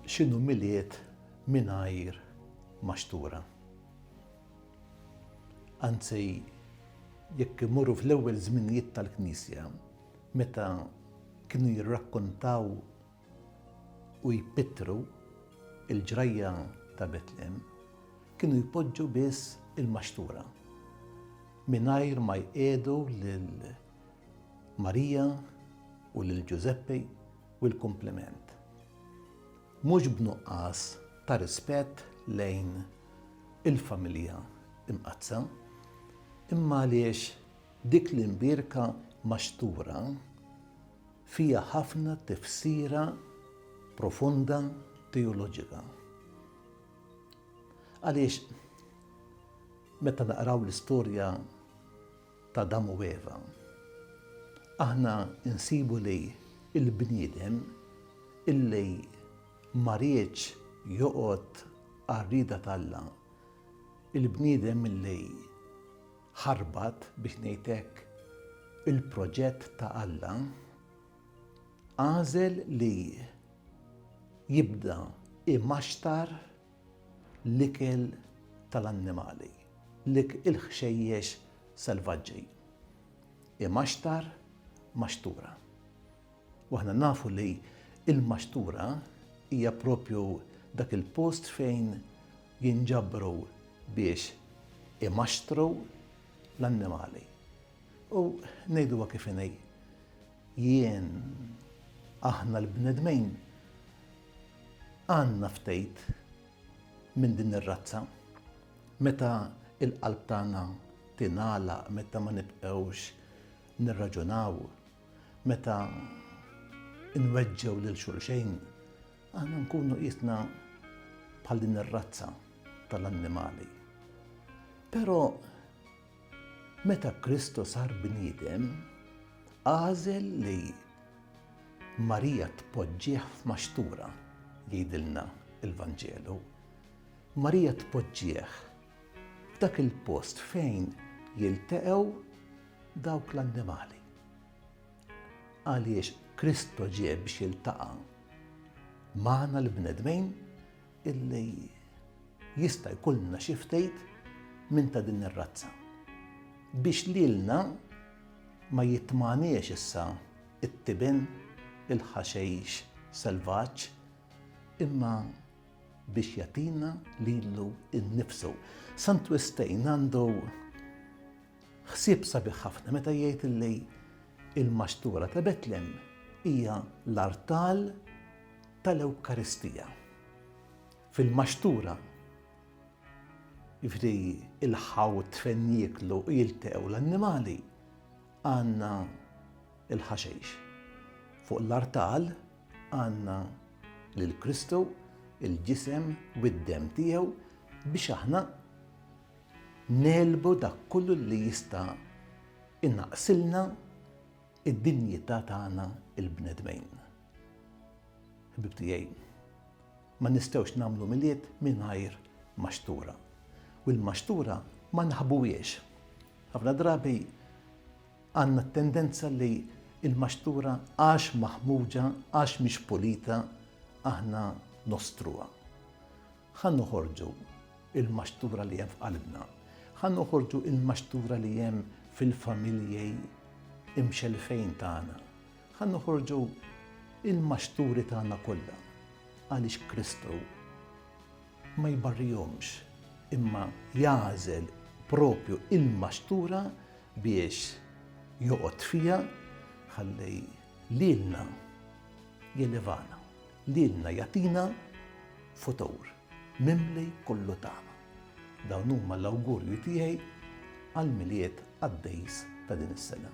x'inhu miliet mingħajr maxtura. Anzi, jekk imorru fl-ewwel żminijiet tal-Knisja, meta kienu jirrakkontaw u jpittru il-ġrajja ta' Betlehem, kienu jpoġġu biss il-maxtura mingħajr ma jqiegħdu lil Marija u lil Giuseppe u l-kumpliment. Mhux b'nuqqas ta' rispett lejn il-familja imqazza, imma għaliex dik l-imbierka maxtura fija ħafna tifsira profonda teoloġika. Għaliex meta naqraw l-istorja ta' Adam u Eva, aħna insibu li il-bniedem illi ma rridx joqgħod għar-rieda tal-Alla, il-bniedem illi ħarbat biex ngħidlek il-proġett ta' Alla, għażel li jibda imaxtar l-ikel tal-annimali, il-ħxejjex selvaġġi. Imaxtar maxtura. U aħna nafu li il-maxtura hija propju dak il-post fejn jinġabru biex imaxtru l-annimali. U ngħiduha kif inhi, jien aħna l-bnedmejn għandna ftejt minn din ir-razza, meta il-qalb tagħna tingħalaq, meta ma nibqgħux nirraġunaw, meta nweġġew lil xulxejn, aħna nkunu qisna bħal din ir-razza tal-annimali. Però meta Kristu sar bniedem, għażel li Marija tpoġġih f'maxtura, jgħidilna il-Vanġelu. Marija tpoġġih f'dak il-post fejn jiltaqgħu dawk l-annimali. Għaliex Kristu ġie biex jiltaqa' magħna l-bnedmejn illi jista' jkollna xi ftejt minn ta' din ir-razza. Biex lilna ma jitmaniex issa it-tibien, il-ħaxejx selvaġġ, imma biex jagħtina lilu innifsu. Sant Westejn għandu ħsieb sabiħ ħafna meta jgħid li il-maxtura ta' Betlehem hija l-artal tal-Ewkaristija. Fil-maxtura jiġri il-ħawt fejn jieklu u jiltaqgħu l-annimali għandna il-ħaxejx. Fuq l-artal għandna lil Kristu il-ġisem u d-dem tiegħu biex aħna nelbu dak kollu li jista' innaqsilna id-dinjità tagħna il-bnedmejn. Ħbib tiegħi, ma nistgħux nagħmlu miliet mingħajr maxtura. U l-maxtura ma nħabbuhiex. Ħafna drabi għandna t-tendenza li il-maxtura għax maħmuġa, għax mhix pulita, aħna nostruha. Ħan noħorġu il-maxtura li hemm f'qalbna. Ħan noħorġu il-maxtura li hemm fil-familji imxelfejn tagħna. Ħan noħorġu il-maxturi tagħna kollha. Għaliex Kristu ma jbarrihomx, imma jagħżel propju il-maxtura biex joqgħod fiha ħalli lilna jelevana, lilna jagħtina futur mimli kollu tama. Dawn huma l-awgurju tiegħi għall-miliet għad-dejs ta' din is-sena.